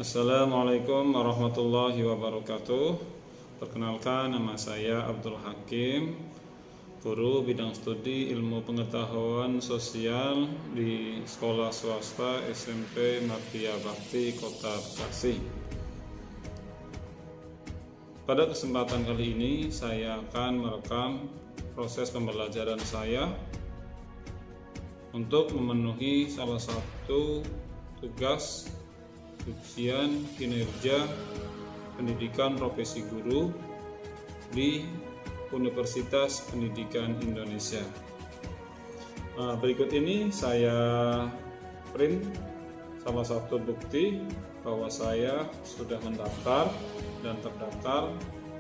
Assalamualaikum warahmatullahi wabarakatuh. Perkenalkan, nama saya Abdul Hakim, guru bidang studi ilmu pengetahuan sosial di sekolah swasta SMP Martia Bakti Kota Bekasi. Pada kesempatan kali ini saya akan merekam proses pembelajaran saya untuk memenuhi salah satu tugas ujian kinerja pendidikan profesi guru di Universitas Pendidikan Indonesia. Berikut ini saya print salah satu bukti bahwa saya sudah mendaftar dan terdaftar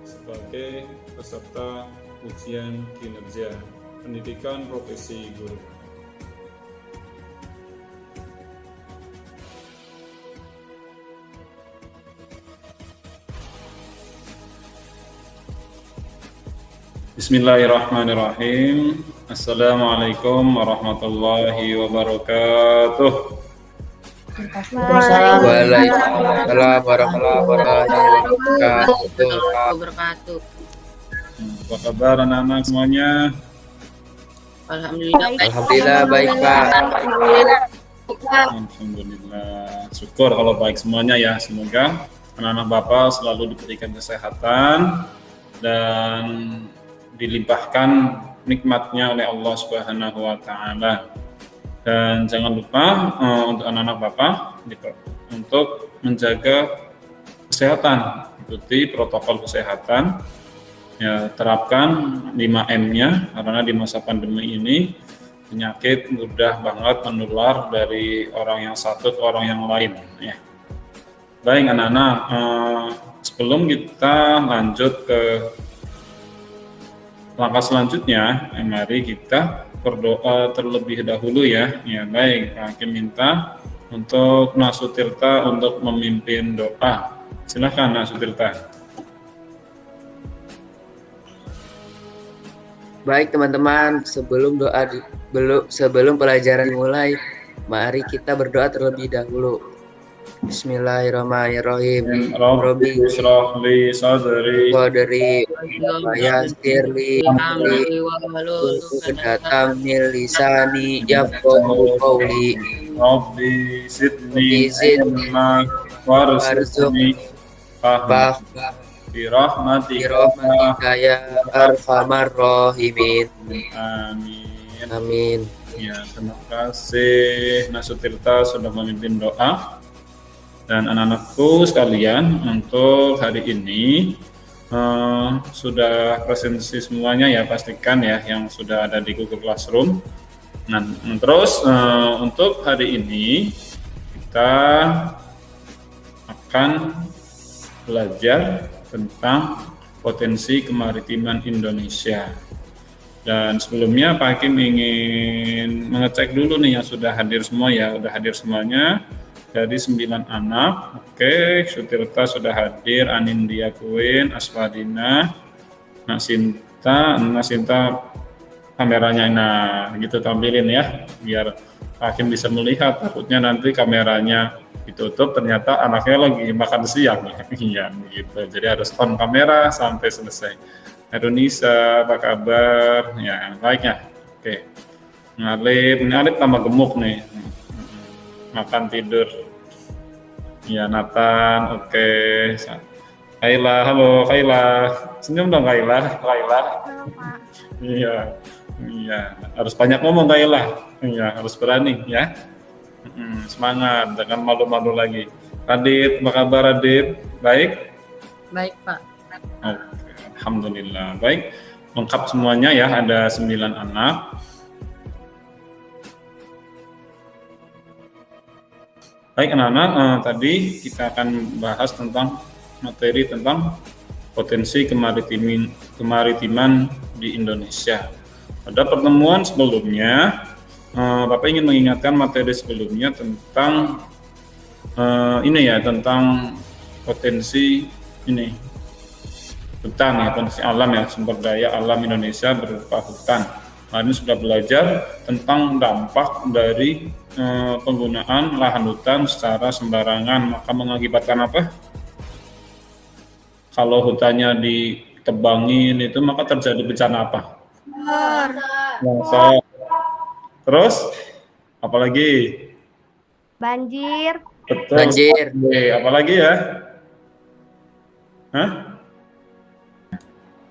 sebagai peserta ujian kinerja pendidikan profesi guru. Bismillahirrahmanirrahim. Assalamualaikum warahmatullahi wabarakatuh. Waalaikumsalam warahmatullahi wabarakatuh. Apa kabar anak-anak semuanya? Alhamdulillah baik Pak. Alhamdulillah. Syukur kalau baik semuanya ya. Semoga anak-anak Bapak selalu diberikan kesehatan dan dilimpahkan nikmatnya oleh Allah Subhanahu wa Ta'ala. Dan jangan lupa untuk anak-anak Bapak untuk menjaga kesehatan, ikuti protokol kesehatan ya, terapkan 5M-nya karena di masa pandemi ini penyakit mudah banget menular dari orang yang satu ke orang yang lain ya. Baik anak-anak, sebelum kita lanjut ke langkah selanjutnya, mari kita berdoa terlebih dahulu ya. Ya baik, Hakim minta untuk Nasutirta untuk memimpin doa. Silakan Nasutirta. Baik teman-teman, sebelum pelajaran mulai, mari kita berdoa terlebih dahulu. Bismillahirrahmanirrahim. Rabbi ishrah li sadri wa yassir li amri wahlul min lisani yafqahu qawli. Rabbi zidni ilma warzuqni fahma bi rahmatika ya arhamar rahimin. Amin. Amin. Ya, terima kasih Nasutirta sudah memimpin doa. Dan anak-anakku sekalian, untuk hari ini sudah presensi semuanya ya, pastikan ya yang sudah ada di Google Classroom. Nah, terus untuk hari ini kita akan belajar tentang potensi kemaritiman Indonesia. Dan sebelumnya Pak Hakim ingin mengecek dulu nih yang sudah hadir semua ya, udah hadir semuanya. Dari 9 anak, oke, Sutirta sudah hadir, Anindya Queen, Aswadina, Nak Sinta kameranya, nah gitu tampilin ya, biar Hakim bisa melihat, takutnya nanti kameranya ditutup, ternyata anaknya lagi makan siang ya, gitu, jadi harus on kamera sampai selesai. Nisa, apa kabar? Ya, baiknya, oke. Ini Alip tambah gemuk nih. Makan tidur ya. Nathan, oke. Kaila, halo Kaila, senyum dong Kaila. Iya, harus banyak ngomong Kaila, iya harus berani ya. Semangat, jangan malu-malu lagi. Radit, apa kabar Radit? Baik Pak. Oke, alhamdulillah baik, lengkap semuanya ya, ada 9 anak. Baik anak-anak, tadi kita akan bahas tentang materi tentang potensi kemaritiman di Indonesia. Pada pertemuan sebelumnya, Bapak ingin mengingatkan materi sebelumnya tentang tentang potensi hutan ya, potensi alam ya, sumber daya alam Indonesia berupa hutan. Nah, ini sudah belajar tentang dampak dari penggunaan lahan hutan secara sembarangan, maka mengakibatkan apa? Kalau hutannya ditebangin itu maka terjadi bencana apa? Longsor. Terus apalagi? Banjir. Betul. Banjir. Apalagi ya? Hah?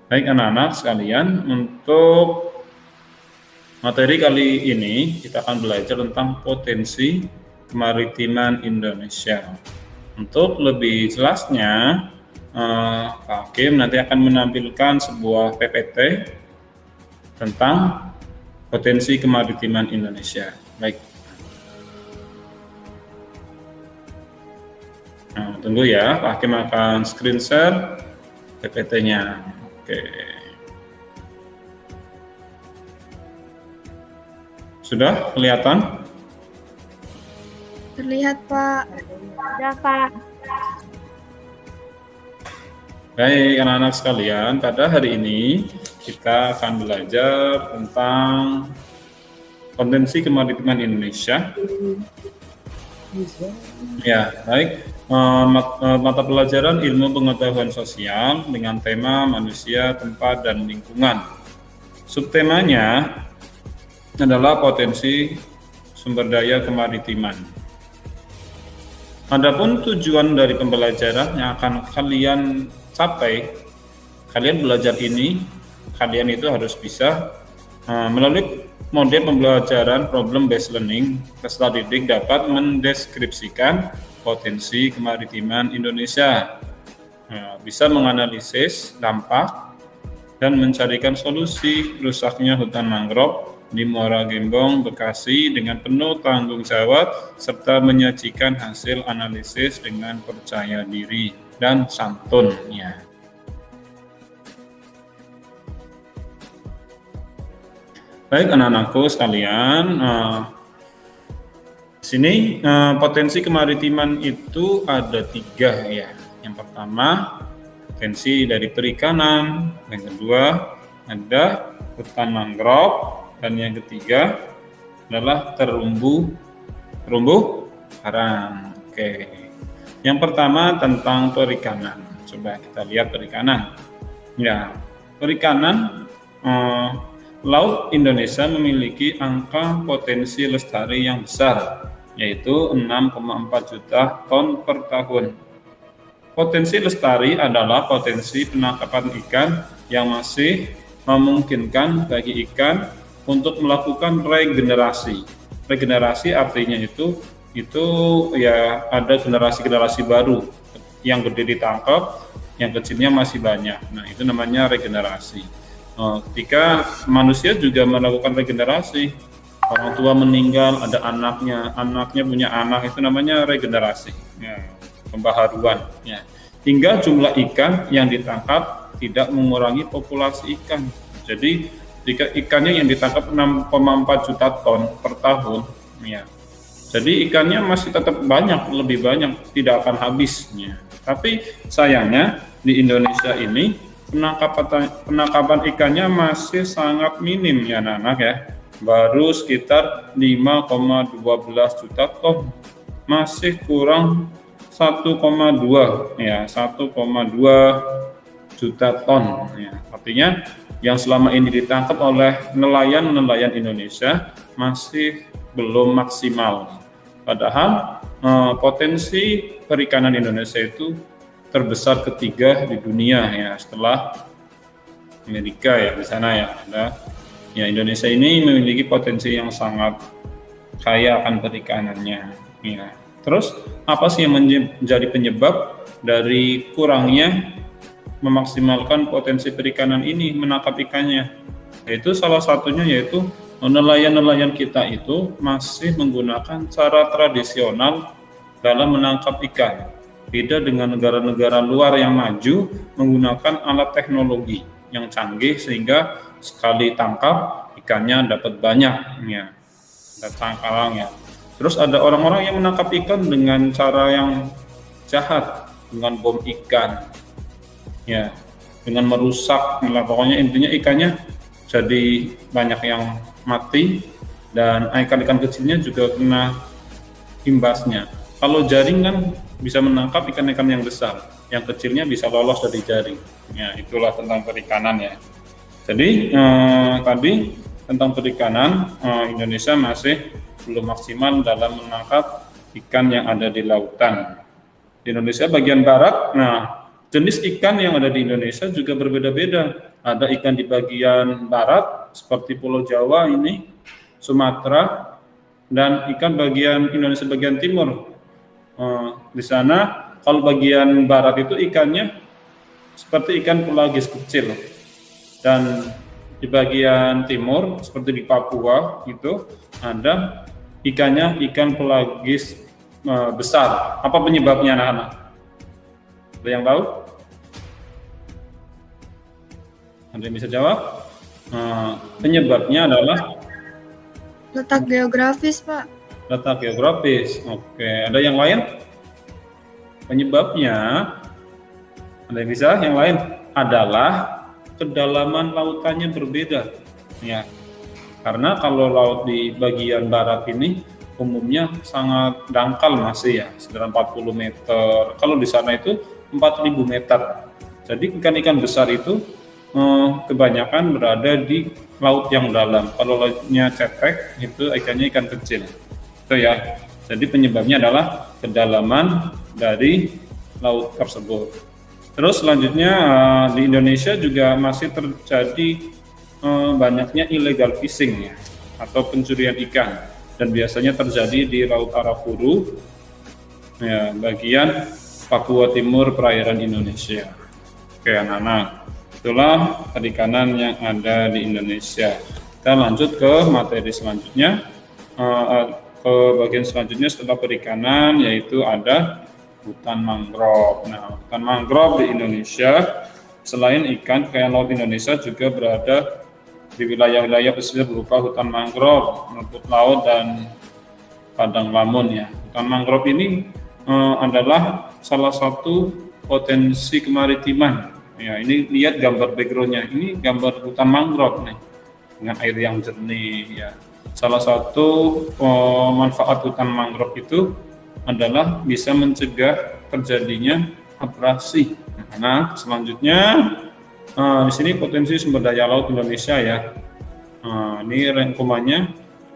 Baik anak-anak sekalian, untuk materi kali ini kita akan belajar tentang potensi kemaritiman Indonesia. Untuk lebih jelasnya, Pak Hakim nanti akan menampilkan sebuah PPT tentang potensi kemaritiman Indonesia. Baik. Nah, tunggu ya, Pak Hakim akan screen share PPT-nya. Oke. Sudah kelihatan? Terlihat, Pak. Sudah, Pak. Baik, anak-anak sekalian, pada hari ini kita akan belajar tentang potensi kemaritiman Indonesia. Ya, baik. Mata pelajaran ilmu pengetahuan sosial dengan tema manusia, tempat, dan lingkungan. Subtemanya adalah potensi sumber daya kemaritiman. Adapun tujuan dari pembelajaran yang akan kalian capai, kalian belajar ini, kalian itu harus bisa melalui model pembelajaran problem based learning, peserta didik dapat mendeskripsikan potensi kemaritiman Indonesia, bisa menganalisis dampak dan mencarikan solusi rusaknya hutan mangrove di Muara Gembong, Bekasi dengan penuh tanggung jawab serta menyajikan hasil analisis dengan percaya diri dan santunnya. Baik anak-anakku sekalian, sini potensi kemaritiman itu ada 3 ya. Yang pertama potensi dari perikanan, yang kedua ada hutan mangrove, dan yang ketiga adalah terumbu karang. Oke. Yang pertama tentang perikanan. Coba kita lihat perikanan. Ya, perikanan Laut Indonesia memiliki angka potensi lestari yang besar, yaitu 6,4 juta ton per tahun. Potensi lestari adalah potensi penangkapan ikan yang masih memungkinkan bagi ikan untuk melakukan regenerasi. Regenerasi artinya itu ya ada generasi baru, yang gede ditangkap, yang kecilnya masih banyak. Nah, itu namanya regenerasi. Ketika manusia juga melakukan regenerasi, orang tua meninggal, ada anaknya punya anak, itu namanya regenerasi, ya, pembaharuan. Ya. Hingga jumlah ikan yang ditangkap tidak mengurangi populasi ikan. Jadi jika ikannya yang ditangkap 6,4 juta ton per tahun, ya, jadi ikannya masih tetap banyak, lebih banyak, tidak akan habisnya. Tapi sayangnya di Indonesia ini penangkapan ikannya masih sangat minim ya anak-anak ya, baru sekitar 5,12 juta ton, masih kurang 1,2 ya, 1,2 juta ton ya. Artinya yang selama ini ditangkap oleh nelayan Indonesia masih belum maksimal. Padahal potensi perikanan Indonesia itu terbesar ketiga di dunia ya, setelah Amerika ya, di sana ya ada. Ya, Indonesia ini memiliki potensi yang sangat kaya akan perikanannya. Ya. Terus apa sih yang menjadi penyebab dari kurangnya memaksimalkan potensi perikanan ini, menangkap ikannya? Yaitu salah satunya yaitu nelayan-nelayan kita itu masih menggunakan cara tradisional dalam menangkap ikan. Beda dengan negara-negara luar yang maju menggunakan alat teknologi yang canggih sehingga sekali tangkap ikannya dapat banyak ya, ada tangkalang ya. Terus ada orang-orang yang menangkap ikan dengan cara yang jahat, dengan bom ikan ya, dengan merusak. Nah, pokoknya intinya ikannya jadi banyak yang mati dan ikan-ikan kecilnya juga kena imbasnya. Kalau jaring kan bisa menangkap ikan-ikan yang besar, yang kecilnya bisa lolos dari jaring. Ya, itulah tentang perikanan ya. Jadi tadi tentang perikanan, Indonesia masih belum maksimal dalam menangkap ikan yang ada di lautan. Di Indonesia bagian barat, nah jenis ikan yang ada di Indonesia juga berbeda-beda. Ada ikan di bagian barat seperti Pulau Jawa ini, Sumatera, dan ikan bagian Indonesia bagian timur. Di sana kalau bagian barat itu ikannya seperti ikan pelagis kecil, dan di bagian timur seperti di Papua itu ada ikannya ikan pelagis besar. Apa penyebabnya anak-anak? Ada yang tahu? Ada yang bisa jawab? Penyebabnya adalah Letak geografis, Pak. letak geografis. Oke, ada yang lain? Penyebabnya, ada yang bisa? Yang lain adalah kedalaman lautannya berbeda. Ya, karena kalau laut di bagian barat ini umumnya sangat dangkal masih ya, sekitar 40 meter. Kalau di sana itu 4.000 meter. Jadi ikan-ikan besar itu kebanyakan berada di laut yang dalam. Kalau lautnya cetek itu ikannya ikan kecil. Itu ya. Jadi penyebabnya adalah kedalaman dari laut tersebut. Terus selanjutnya di Indonesia juga masih terjadi banyaknya illegal fishing ya, atau pencurian ikan, dan biasanya terjadi di Laut Arafuru ya, bagian Papua Timur perairan Indonesia. Oke anak-anak, itulah perikanan yang ada di Indonesia. Kita lanjut ke materi selanjutnya, ke bagian selanjutnya setelah perikanan, yaitu ada hutan mangrove. Nah, hutan mangrove di Indonesia selain ikan, kekayaan laut Indonesia juga berada di wilayah-wilayah pesisir berupa hutan mangrove, rumput laut, dan padang lamun ya. Hutan mangrove ini adalah salah satu potensi kemaritiman. Ya, ini lihat gambar backgroundnya. Ini gambar hutan mangrove nih, dengan air yang jernih ya. Salah satu manfaat hutan mangrove itu adalah bisa mencegah terjadinya abrasi. Nah, selanjutnya di sini potensi sumber daya laut Indonesia ya. Ini rangkumannya.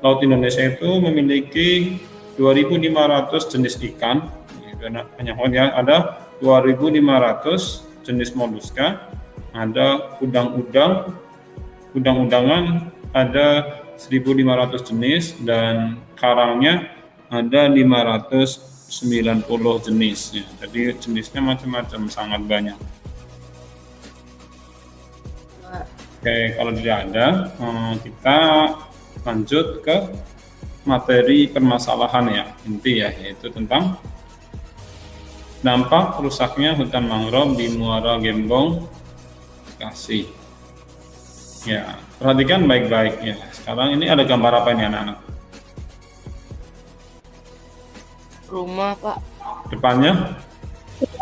Laut Indonesia itu memiliki 2.500 jenis ikan. Banyak ya. Ada 2.500 jenis moluska. Ada udang-udangan ada 1.500 jenis, dan karangnya ada 590 jenis. Ya. Jadi jenisnya macam-macam, sangat banyak. Oke, kalau tidak ada, kita lanjut ke materi permasalahan ya, inti ya, yaitu tentang dampak rusaknya hutan mangrove di Muara Gembong, Bekasi. Ya, perhatikan baik-baik ya. Sekarang ini ada gambar apa ini anak-anak? Rumah, Pak. Depannya?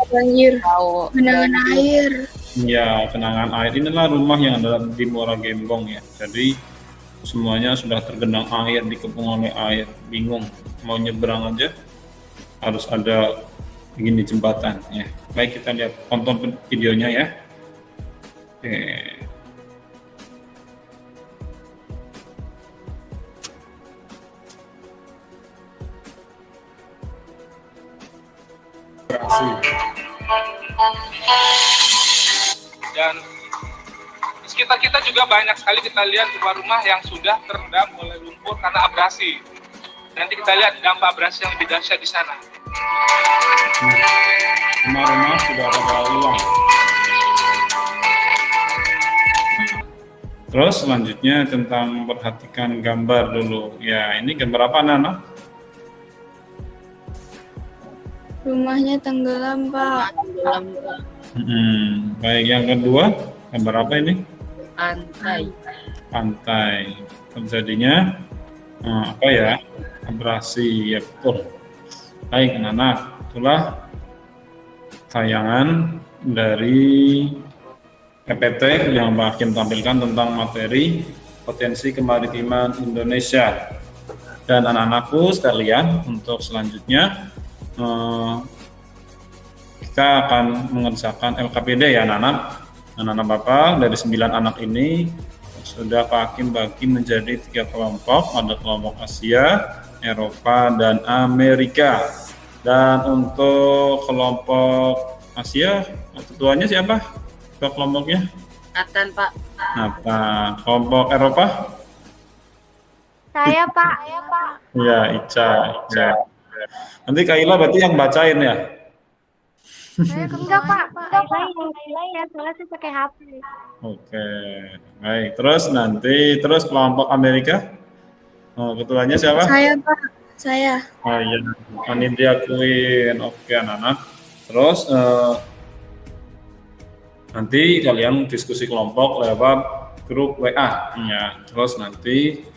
Banjir. Tahu. Genangan air. Ya, genangan air. Inilah rumah yang ada di Muara Gembong ya. Jadi semuanya sudah tergenang air, dikepung oleh air. Bingung mau nyebrang aja, harus ada begini jembatan ya. Baik, kita lihat, tonton videonya ya. Oke. Dan di sekitar kita juga banyak sekali kita lihat rumah-rumah yang sudah terendam oleh lumpur karena abrasi. Nanti kita lihat dampak abrasi yang lebih dahsyat di sana. Rumah-rumah sudah pada hilang. Terus selanjutnya tentang memperhatikan gambar dulu. Ya, ini gambar apa anak-anak? Rumahnya tenggelam, Pak. Baik, yang kedua, gambar apa ini? Pantai. Pantai. Terjadinya apa ya? Abrasi, ya betul. Baik, anak-anak, itulah tayangan dari PPT yang Pak Hakim tampilkan tentang materi potensi kemaritiman Indonesia. Dan anak-anakku sekalian, untuk selanjutnya kita akan mengerjakan LKPD ya anak-anak. Anak-anak Bapak dari 9 anak ini sudah Pak Hakim bagi menjadi 3 kelompok, ada kelompok Asia, Eropa, dan Amerika. Dan untuk kelompok Asia, ketuanya siapa? Ketua kelompoknya? Nathan, Pak. Apa? Kelompok Eropa? Saya, Pak. Ya, Ica. Nanti Kaila berarti yang bacain ya? Enggak, Pak. Saya ya, soalnya saya pakai HP. Oke, baik. Terus terus kelompok Amerika? Ketuanya siapa? Saya, Pak. Saya. Oh iya, ini diakuin. Oke, anak-anak. Terus nanti kalian diskusi kelompok lewat grup WA. Ya, terus nanti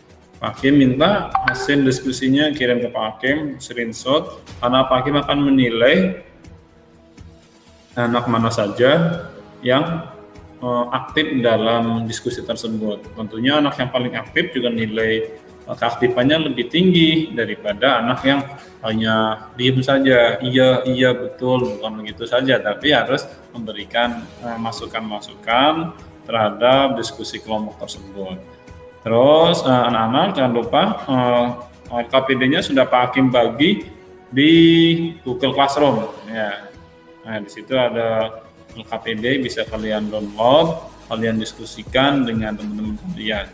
Pak Hakim minta hasil diskusinya kirim ke Pak Hakim, screenshot, karena Pak Hakim akan menilai anak mana saja yang aktif dalam diskusi tersebut. Tentunya anak yang paling aktif juga nilai keaktifannya lebih tinggi daripada anak yang hanya diem saja, iya betul, bukan begitu saja, tapi harus memberikan masukan-masukan terhadap diskusi kelompok tersebut. Terus anak-anak jangan lupa LKPD-nya sudah Pak Hakim bagi di Google Classroom ya. Nah, di situ ada LKPD, bisa kalian download, kalian diskusikan dengan teman-teman kalian.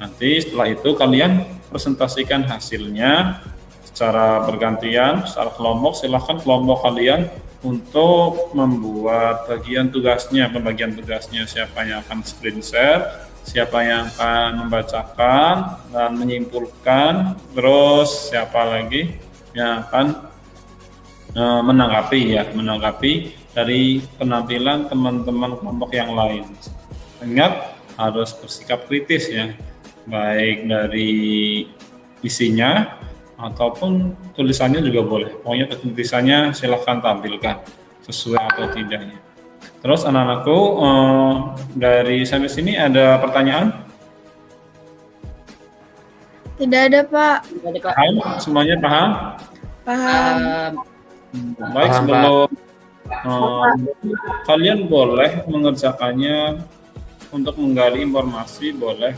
Nanti setelah itu kalian presentasikan hasilnya secara bergantian, secara kelompok. Silahkan kelompok kalian untuk membuat pembagian tugasnya, siapa yang akan screen share, siapa yang akan membacakan dan menyimpulkan, terus siapa lagi yang akan menanggapi dari penampilan teman-teman kelompok yang lain. Ingat, harus bersikap kritis ya, baik dari isinya ataupun tulisannya juga boleh. Pokoknya tulisannya silahkan tampilkan sesuai atau tidaknya. Terus anak-anakku, dari sampai sini ada pertanyaan? Tidak ada, Pak. Paham? Semuanya paham? Paham. Baik, sebelum kalian boleh mengerjakannya untuk menggali informasi, boleh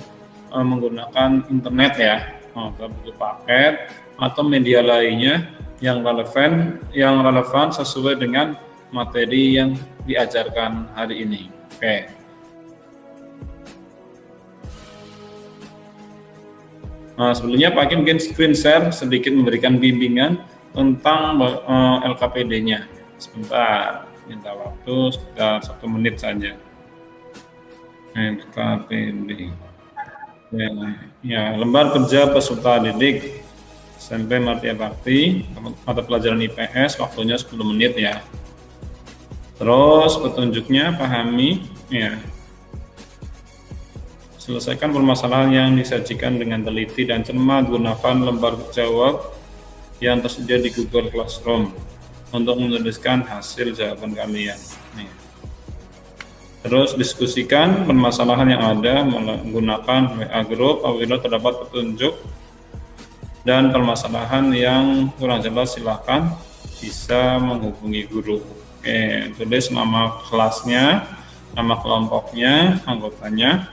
menggunakan internet ya, atau buku paket atau media lainnya yang relevan sesuai dengan materi yang diajarkan hari ini. Oke. Sebelumnya Pak Hakim mungkin screen share sedikit memberikan bimbingan tentang LKPD-nya. Sebentar, minta waktu sekitar 1 menit saja. LKPD. Ya, lembar kerja peserta didik SMP Martia Bakti, mata pelajaran IPS, waktunya 10 menit ya. Terus petunjuknya pahami ya. Selesaikan permasalahan yang disajikan dengan teliti dan cermat, gunakan lembar jawab yang tersedia di Google Classroom untuk menuliskan hasil jawaban kalian. Nih. Terus diskusikan permasalahan yang ada menggunakan WA Group. Apabila terdapat petunjuk dan permasalahan yang kurang jelas, silakan bisa menghubungi guru. Oke, tulis nama kelasnya, nama kelompoknya, anggotanya.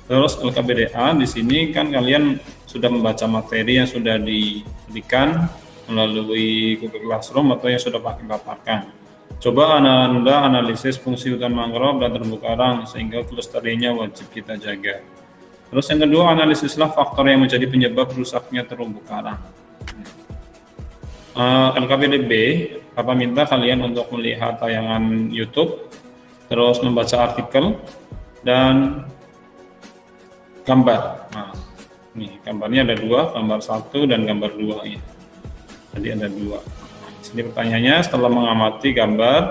Terus LKPDA di sini kan kalian sudah membaca materi yang sudah diberikan melalui Google Classroom atau yang sudah pakai paparkan. Coba Anda analisis fungsi hutan mangrove dan terumbu karang sehingga kelestariannya wajib kita jaga. Terus yang kedua, analisislah faktor yang menjadi penyebab rusaknya terumbu karang. LKPD B, Bapak minta kalian untuk melihat tayangan YouTube, terus membaca artikel dan gambar. Nah, nih gambarnya ada 2, gambar 1 dan gambar 2 ya. Tadi ada 2. Sini pertanyaannya, setelah mengamati gambar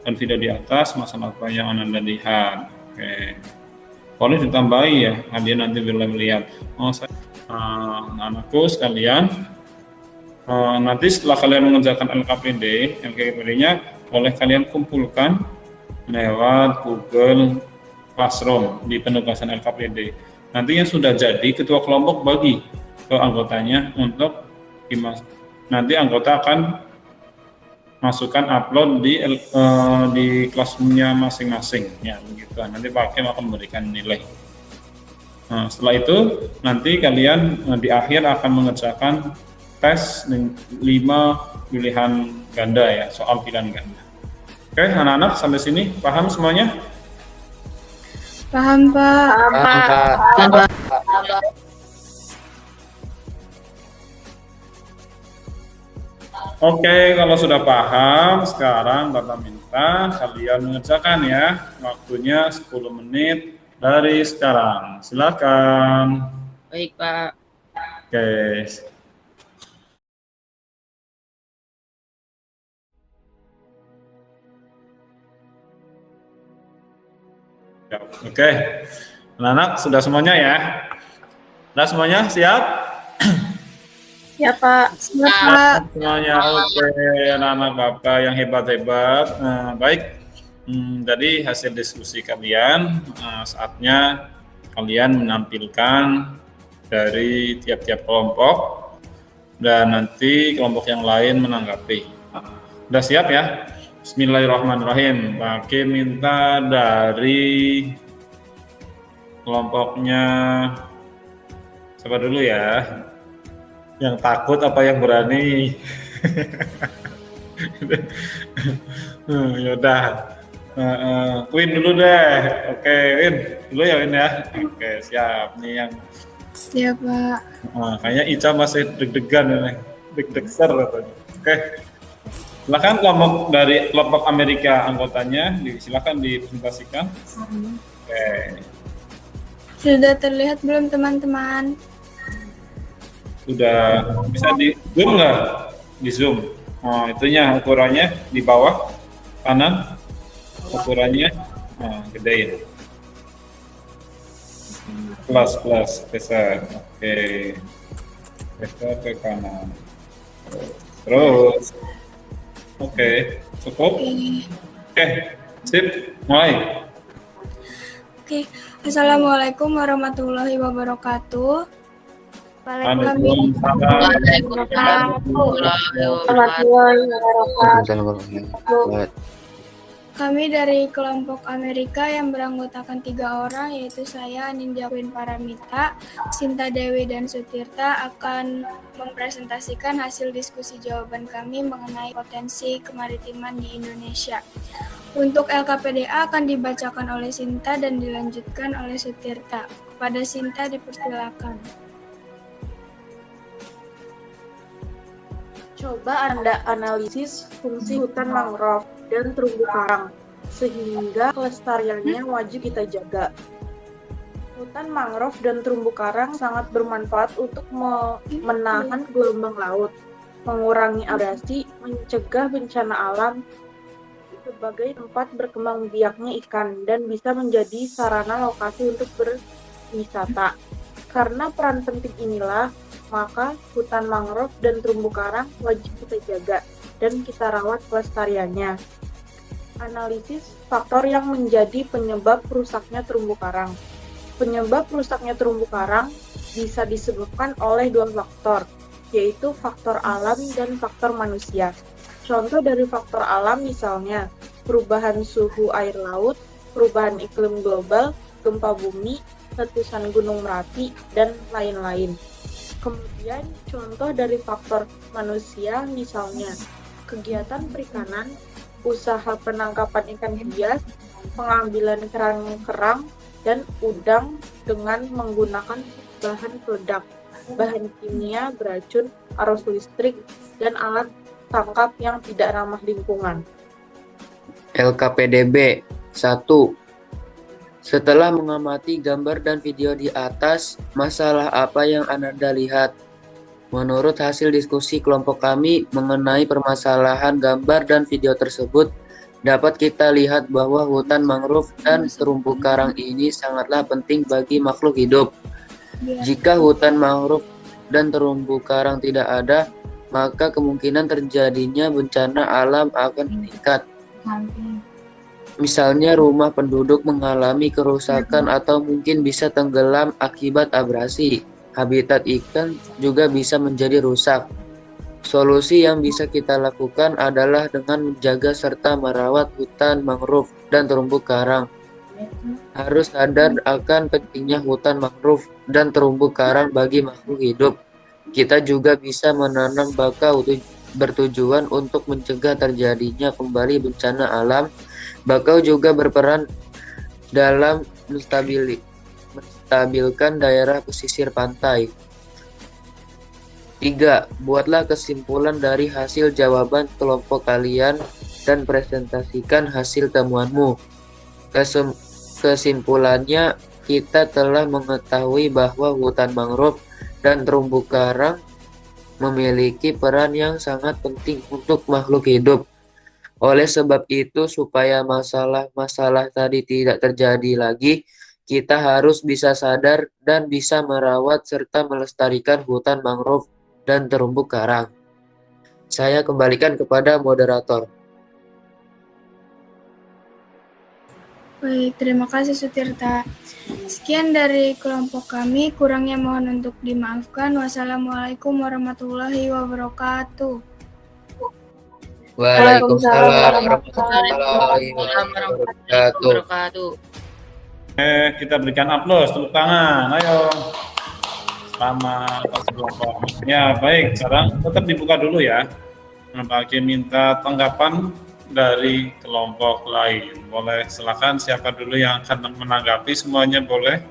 dan video di atas, masalah apa yang Anda lihat? Oke. Boleh ditambahi ya, kalian nanti boleh melihat. Anakku sekalian, nanti setelah kalian mengerjakan LKPD-nya boleh kalian kumpulkan lewat Google Classroom di penugasan LKPD. nantinya sudah jadi ketua kelompok bagi ke anggotanya untuk nanti anggota akan masukkan upload di classroom-nya masing-masing ya begitu. Nanti Pak Hakim akan memberikan nilai. Nah, setelah itu nanti kalian di akhir akan mengerjakan tes 5 pilihan ganda ya, soal pilihan ganda. Oke, anak-anak sampai sini paham semuanya? Paham, Pak. Paham, Pak. Oke, kalau sudah paham, sekarang Bapak minta kalian mengerjakan ya. Waktunya 10 menit dari sekarang. Silakan. Baik, Pak. Oke. Oke. Anak-anak sudah semuanya ya? Sudah semuanya siap? Ya, Pak. Siap, Pak. Semuanya oke, anak-anak Bapak yang hebat-hebat. Nah, baik. Jadi hasil diskusi kalian, saatnya kalian menampilkan dari tiap-tiap kelompok dan nanti kelompok yang lain menanggapi. Udah siap ya? Bismillahirrahmanirrahim. Pak Hakim minta dari kelompoknya siapa dulu ya? Yang takut apa yang berani? Yaudah, Win dulu deh. Oke, Win dulu ya Win ya. Oke, siap nih yang. Siap, Pak. Kayaknya Ica masih deg-degan ini, deg-degser katanya. Oke, silakan kelompok dari kelompok Amerika anggotanya, silakan dipresentasikan. Oke. Sudah terlihat belum, teman-teman? Sudah bisa di zoom nggak? Di zoom. Nah, itunya ukurannya di bawah kanan. Ukurannya gedein. Plus besar. Oke. Besar ke kanan. Terus. Oke, cukup. Oke, sip. Mulai. Oke. Assalamualaikum warahmatullahi wabarakatuh. Kami dari kelompok Amerika yang beranggotakan 3 orang, yaitu saya, Nindya Queen Paramita, Sinta Dewi, dan Sutirta akan mempresentasikan hasil diskusi jawaban kami mengenai potensi kemaritiman di Indonesia. Untuk LKPDA akan dibacakan oleh Sinta dan dilanjutkan oleh Sutirta. Kepada Sinta dipersilakan. Coba Anda analisis fungsi hutan mangrove dan terumbu karang, sehingga kelestariannya wajib kita jaga. Hutan mangrove dan terumbu karang sangat bermanfaat untuk menahan gelombang laut, mengurangi abrasi, mencegah bencana alam, sebagai tempat berkembang biaknya ikan, dan bisa menjadi sarana lokasi untuk berwisata. Karena peran penting inilah, maka hutan mangrove dan terumbu karang wajib kita jaga dan kita rawat kelestariannya. Analisis faktor yang menjadi penyebab rusaknya terumbu karang. Penyebab rusaknya terumbu karang bisa disebabkan oleh 2 faktor, yaitu faktor alam dan faktor manusia. Contoh dari faktor alam misalnya perubahan suhu air laut, perubahan iklim global, gempa bumi, letusan gunung Merapi, dan lain-lain. Kemudian contoh dari faktor manusia misalnya kegiatan perikanan, usaha penangkapan ikan hias, pengambilan kerang-kerang dan udang dengan menggunakan bahan peledak, bahan kimia beracun, arus listrik, dan alat tangkap yang tidak ramah lingkungan. LKPDB 1. Setelah mengamati gambar dan video di atas, masalah apa yang Anda lihat? Menurut hasil diskusi kelompok kami mengenai permasalahan gambar dan video tersebut, dapat kita lihat bahwa hutan mangrove dan terumbu karang ini sangatlah penting bagi makhluk hidup. Jika hutan mangrove dan terumbu karang tidak ada, maka kemungkinan terjadinya bencana alam akan meningkat. Misalnya rumah penduduk mengalami kerusakan atau mungkin bisa tenggelam akibat abrasi. Habitat ikan juga bisa menjadi rusak. Solusi yang bisa kita lakukan adalah dengan menjaga serta merawat hutan mangrove dan terumbu karang. Harus sadar akan pentingnya hutan mangrove dan terumbu karang bagi makhluk hidup. Kita juga bisa menanam bakau bertujuan untuk mencegah terjadinya kembali bencana alam. Bakau juga berperan dalam menstabilkan daerah pesisir pantai. 3. Buatlah kesimpulan dari hasil jawaban kelompok kalian dan presentasikan hasil temuanmu. Kesimpulannya, kita telah mengetahui bahwa hutan mangrove dan terumbu karang memiliki peran yang sangat penting untuk makhluk hidup. Oleh sebab itu, supaya masalah-masalah tadi tidak terjadi lagi, kita harus bisa sadar dan bisa merawat serta melestarikan hutan mangrove dan terumbu karang. Saya kembalikan kepada moderator. Baik, terima kasih Sutirta. Sekian dari kelompok kami, kurangnya mohon untuk dimaafkan. Wassalamualaikum warahmatullahi wabarakatuh. Waalaikumsalam warahmatullahi wabarakatuh. Kita berikan aplaus, tepuk tangan, ayo. Selamat atas kelompok. Ya, baik. Sekarang tetap dibuka dulu ya. Pak Hakim minta tanggapan dari kelompok lain. Boleh, silakan siapa dulu yang akan menanggapi, semuanya boleh.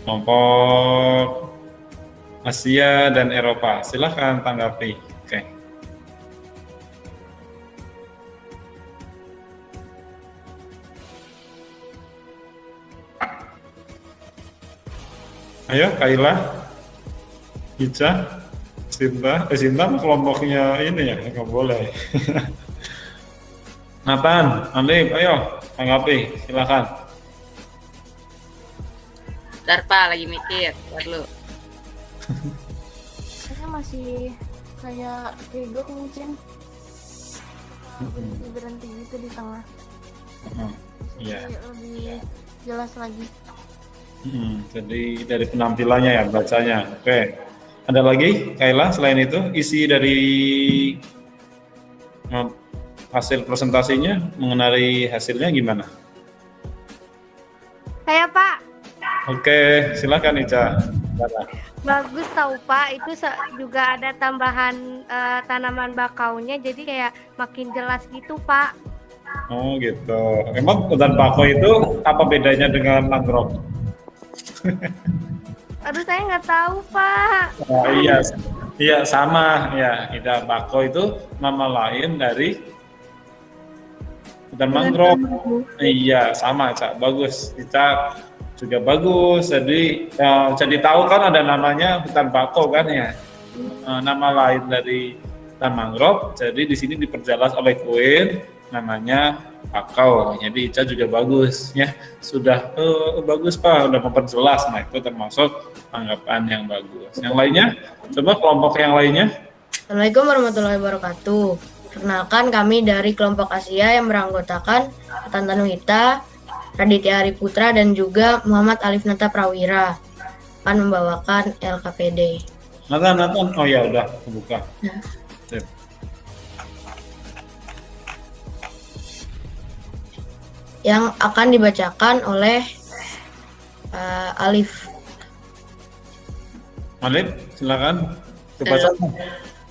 Kelompok Asia dan Eropa, silakan tanggapi. Oke. Ayo, Kaila, Ica, Sinta kelompoknya ini ya, nggak boleh. Nathan, Alif, ayo tanggapi, silakan. Bentar Pak, lagi mikir, dulu. Saya masih kayak kegok mungkin berhenti gitu di tengah. Iya. Lebih jelas lagi. Jadi dari penampilannya ya, bacanya. Oke. Ada lagi, Kaila, selain itu isi dari hasil presentasinya, mengenai hasilnya gimana? Saya Pak, Oke, silakan Ica. bagus tahu Pak, itu juga ada tambahan tanaman bakaunya, jadi kayak makin jelas gitu Pak. Oh gitu. Emang hutan bakau itu apa bedanya dengan mangrove? Aduh saya nggak tahu Pak. Oh, iya sama ya. Hutan bakau itu nama lain dari hutan mangrove. Iya sama, Cak. Bagus. Kita juga bagus. Jadi tahu kan ada namanya hutan bakau kan ya. Nama lain dari hutan mangrove. Jadi di sini diperjelas oleh Queen namanya bakau. Jadi Ica juga bagus ya. Sudah bagus Pak, udah memperjelas. Nah, itu termasuk tanggapan yang bagus. Yang lainnya, coba kelompok yang lainnya. Assalamualaikum warahmatullahi wabarakatuh. Perkenalkan, kami dari kelompok Asia yang beranggotakan Atan Tanuhita, Raditya Ari Putra, dan juga Muhammad Alif Nata Prawira akan membawakan LKPD. Nathan. Oh ya udah kebuka. Ya. Sip. Yang akan dibacakan oleh Alif. Alif, silakan. Kebaca.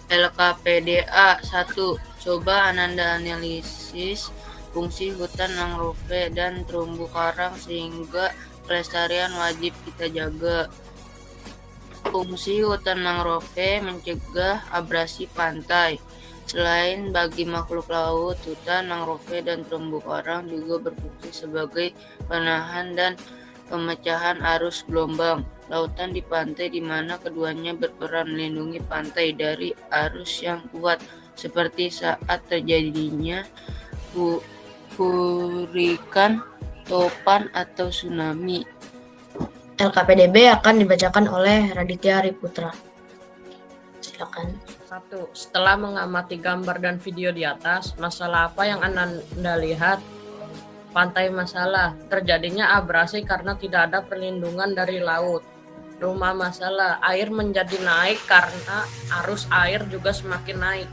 LKPDA 1. Coba Ananda analisis fungsi hutan mangrove dan terumbu karang sehingga kelestarian wajib kita jaga. Fungsi hutan mangrove mencegah abrasi pantai. Selain bagi makhluk laut, hutan mangrove dan terumbu karang juga berfungsi sebagai penahan dan pemecahan arus gelombang lautan di pantai, di mana keduanya berperan melindungi pantai dari arus yang kuat seperti saat terjadinya hurikan, topan, atau tsunami. LKPDB akan dibacakan oleh Raditya Ari Putra. Silakan. wabarakatuh. Setelah mengamati gambar dan video di atas, masalah apa yang Anda lihat? Pantai masalah, terjadinya abrasi karena tidak ada perlindungan dari laut. Rumah masalah, air menjadi naik karena arus air juga semakin naik.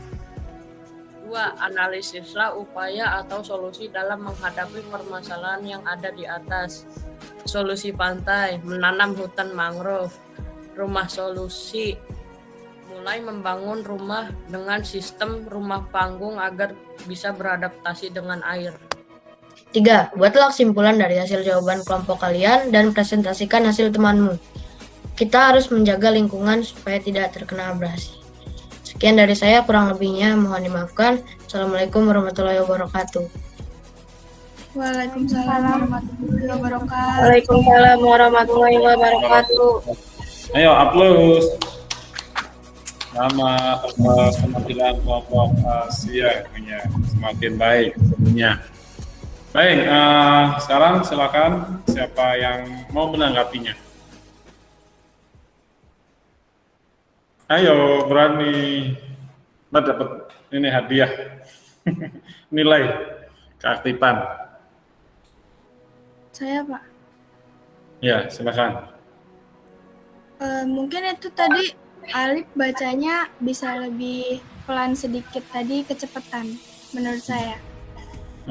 2. Analisislah upaya atau solusi dalam menghadapi permasalahan yang ada di atas. Solusi pantai, menanam hutan mangrove. Rumah solusi, mulai membangun rumah dengan sistem rumah panggung agar bisa beradaptasi dengan air. 3. Buatlah kesimpulan dari hasil jawaban kelompok kalian dan presentasikan hasil temanmu. Kita harus menjaga lingkungan supaya tidak terkena abrasi. Sekian dari saya, kurang lebihnya mohon dimaafkan. Assalamualaikum warahmatullahi wabarakatuh. Waalaikumsalam warahmatullahi wabarakatuh. Waalaikumsalam warahmatullahi wabarakatuh. Ayo aplaus. Selamat atas penampilan kelompok Asia punya semakin baik tentunya. Baik, sekarang silakan siapa yang mau menanggapinya. Ayo berani, dapat ini hadiah nilai keaktifan. Saya Pak. Ya, silakan. Mungkin itu tadi Alif bacanya bisa lebih pelan sedikit tadi, kecepatan menurut saya.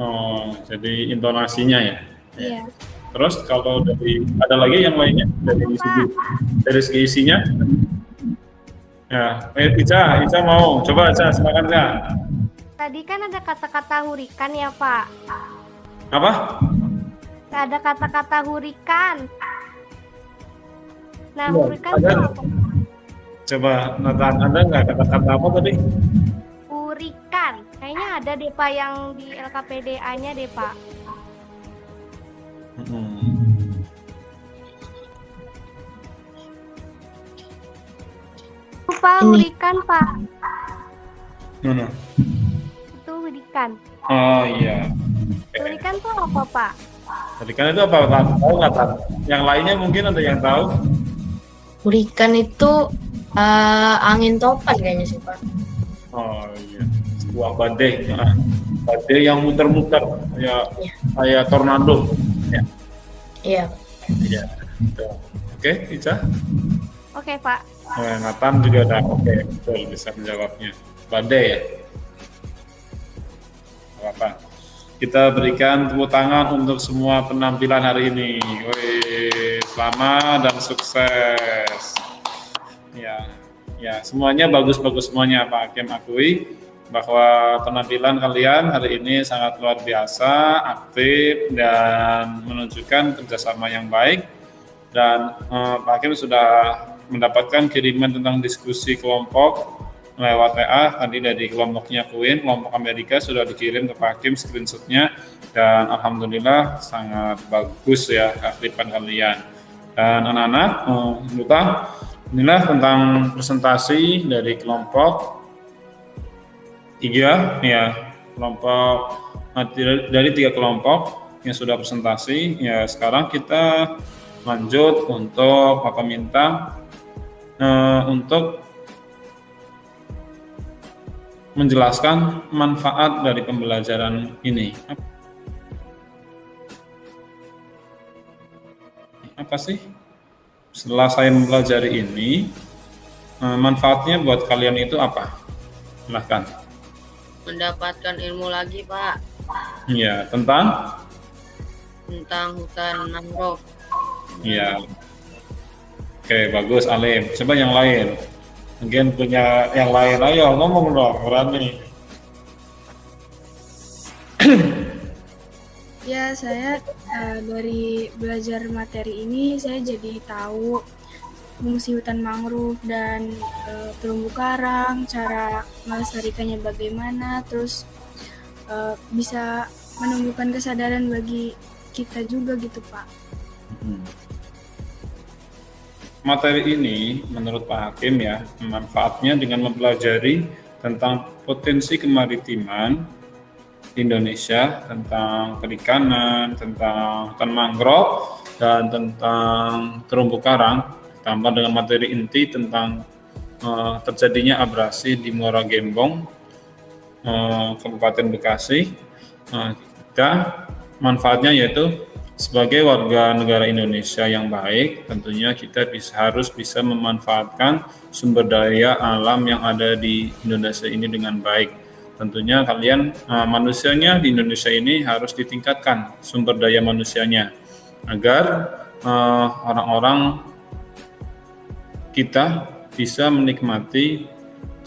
Oh, jadi intonasinya ya. Iya. Terus kalau ada lagi yang lainnya dari segi isinya? Ya, Ica mau coba Ica, silakan Ica. Tadi kan ada kata-kata hurikan ya Pak. Apa? Ada kata-kata hurikan. Nah, Ya, hurikan ada. itu apa? Coba Nathan, ada nggak kata-kata apa tadi? Hurikan. Kayaknya ada deh Pak yang di LKPDA-nya deh Pak. Pak, hurikan Pak. Mana? Itu hurikan. Oh iya. Hurikan tuh apa Pak? Hurikan itu apa? Tahu nggak Tan? Yang lainnya mungkin ada yang tahu? Hurikan itu angin topan kayaknya sih Pak. Oh iya. Sebuah badai. Badai yang muter-muter, kayak tornado. Ya. Iya. Iya. Oke, Ica. Oke Pak. Nathan juga udah oke, betul bisa menjawabnya. Badai ya. Apa? Kita berikan tepuk tangan untuk semua penampilan hari ini. Wih, selamat dan sukses. Ya, semuanya bagus-bagus semuanya Pak Hakim akui bahwa penampilan kalian hari ini sangat luar biasa, aktif dan menunjukkan kerjasama yang baik. Dan Pak Hakim sudah mendapatkan kiriman tentang diskusi kelompok lewat WA tadi dari kelompoknya Queen, kelompok Amerika sudah dikirim ke Pak Hakim screenshotnya dan alhamdulillah sangat bagus ya keaktifan kalian. Dan anak-anak, lupa inilah tentang presentasi dari kelompok 3 ya, kelompok dari 3 kelompok yang sudah presentasi ya. Sekarang kita lanjut untuk Bapak minta untuk menjelaskan manfaat dari pembelajaran ini. Apa sih? Setelah saya mempelajari ini, manfaatnya buat kalian itu apa? Silahkan. Mendapatkan ilmu lagi Pak. Iya, tentang Hutan mangrove. Iya. Oke, bagus Alim. Coba yang lain. Mungkin punya yang lain. Ayo ngomong dong, berani. Ya, saya dari belajar materi ini saya jadi tahu fungsi hutan mangrove dan terumbu karang, cara melestarikannya bagaimana, terus bisa menumbuhkan kesadaran bagi kita juga gitu Pak. Materi ini menurut Pak Hakim ya, manfaatnya dengan mempelajari tentang potensi kemaritiman Indonesia, tentang perikanan, tentang hutan mangrove, dan tentang terumbu karang, tambah dengan materi inti tentang terjadinya abrasi di Muara Gembong, Kabupaten Bekasi. Kita manfaatnya yaitu sebagai warga negara Indonesia yang baik, tentunya kita harus bisa memanfaatkan sumber daya alam yang ada di Indonesia ini dengan baik. Tentunya kalian manusianya di Indonesia ini harus ditingkatkan sumber daya manusianya agar orang-orang kita bisa menikmati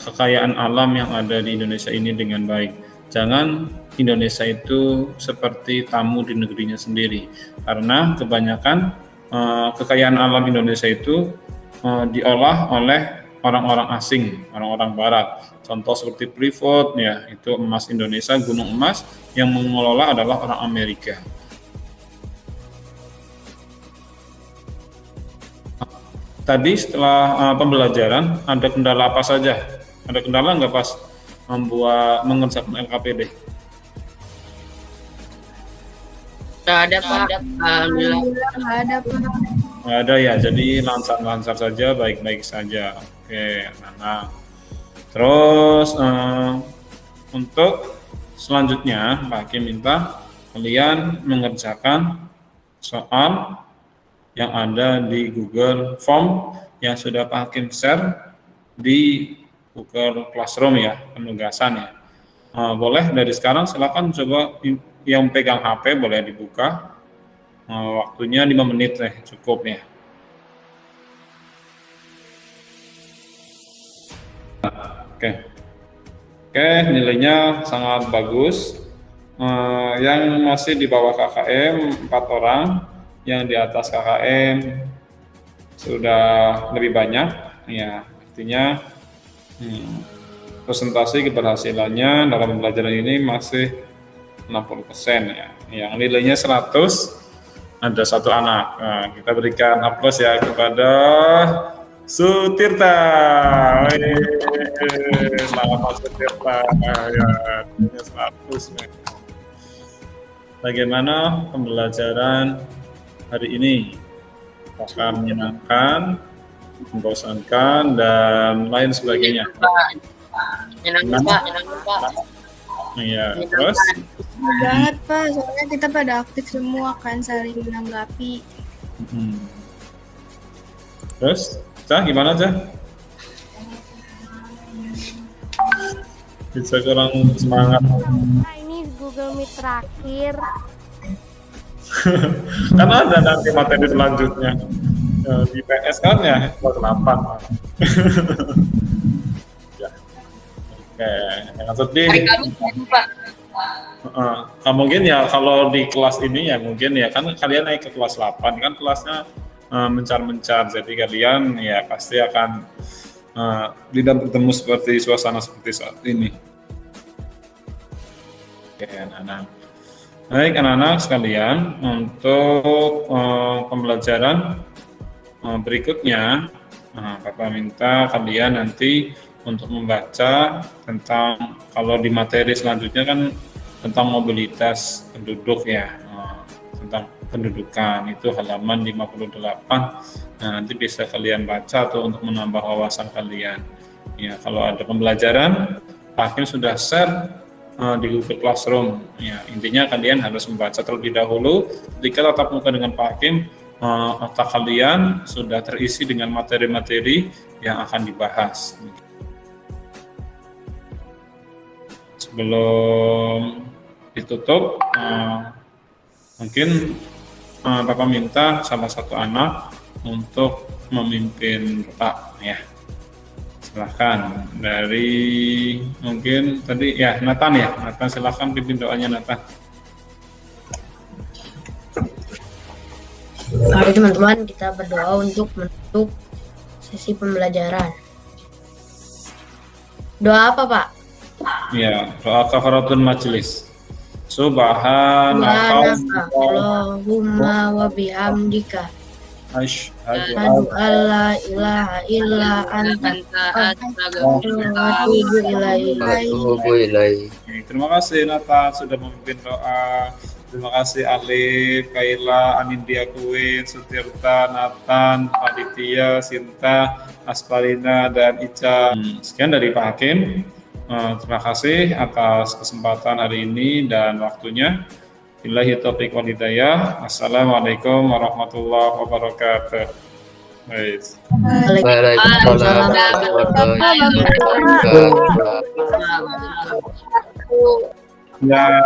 kekayaan alam yang ada di Indonesia ini dengan baik. Jangan Indonesia itu seperti tamu di negerinya sendiri, karena kebanyakan kekayaan alam Indonesia itu diolah oleh orang-orang asing, orang-orang barat. Contoh seperti Freeport, ya itu emas Indonesia, gunung emas, yang mengelola adalah orang Amerika. Tadi setelah pembelajaran ada kendala apa saja? Ada kendala nggak pas mengerjakan LKPD? Nggak ada, Pak. Alhamdulillah. Nggak ada, Pak. Nggak ada ya, jadi lancar-lancar saja, baik-baik saja. Oke, nah. Terus untuk selanjutnya Pak Hakim minta kalian mengerjakan soal yang ada di Google Form yang sudah Pak Hakim share di Google Classroom ya, penugasan ya. Boleh dari sekarang silakan coba yang pegang HP boleh dibuka. Waktunya 5 menit cukup ya. Oke, nilainya sangat bagus. Yang masih di bawah KKM 4 orang, yang di atas KKM sudah lebih banyak ya, artinya presentasi keberhasilannya dalam pembelajaran ini masih 60% ya. Yang nilainya 100 ada 1 anak. Nah, kita berikan aplaus ya kepada Sutirta. Selamat Sutirta. Ya, 100 ya. Bagaimana pembelajaran hari ini? Apakah menyenangkan, membosankan, dan lain sebagainya? Menyenangkan, Pak. Iya, terus? Banget, Pak. Soalnya kita pada aktif semua kan, saling menanggapi. Terus, Cah, gimana, Cah? Bisa kurang semangat. Nah, ini Google Meet terakhir. Kan ada nanti materi selanjutnya di PS kan ya kelas 8. Ya. Oke, jangan sedih. Mungkin ya kalau di kelas ini ya mungkin ya kan kalian naik ke kelas 8 kan kelasnya mencar-mencar, jadi kalian ya pasti akan tidak bertemu seperti suasana seperti saat ini. Oke, anak-anak. Baik anak-anak sekalian, untuk pembelajaran berikutnya, Bapak minta kalian nanti untuk membaca tentang, kalau di materi selanjutnya kan tentang mobilitas penduduk ya, tentang pendudukan, itu halaman 58. Nah, nanti bisa kalian baca tuh untuk menambah wawasan kalian. Ya, kalau ada pembelajaran, Pak Hakim sudah share di Google Classroom. Ya, intinya kalian harus membaca terlebih dahulu. Ketika tatap muka dengan Pak Hakim, otak kalian sudah terisi dengan materi-materi yang akan dibahas. Sebelum ditutup, mungkin Bapak minta salah satu anak untuk memimpin doa ya. Silahkan dari mungkin tadi ya Nathan ya. Nathan silahkan pimpin doanya Nathan. Mari teman-teman kita berdoa untuk menutup sesi pembelajaran. Doa apa Pak? Ya, doa kafaratul majelis. Subhanakallahumma wa bihamdika asyhadu an la ilaha illa anta astaghfiruka wa atubu ilaik. Terima kasih Nathan sudah memimpin doa. Terima kasih Alif, Kaila, Anindya Kuwin, Sutirta, Nathan, Aditya, Sinta, Aspalina, dan Ica. Sekian dari Pak Hakim. Terima kasih atas kesempatan hari ini dan waktunya. Billahi taufiq wal hidayah. Assalamualaikum warahmatullahi wabarakatuh. Baik. Waalaikumsalam warahmatullahi wabarakatuh. Ya.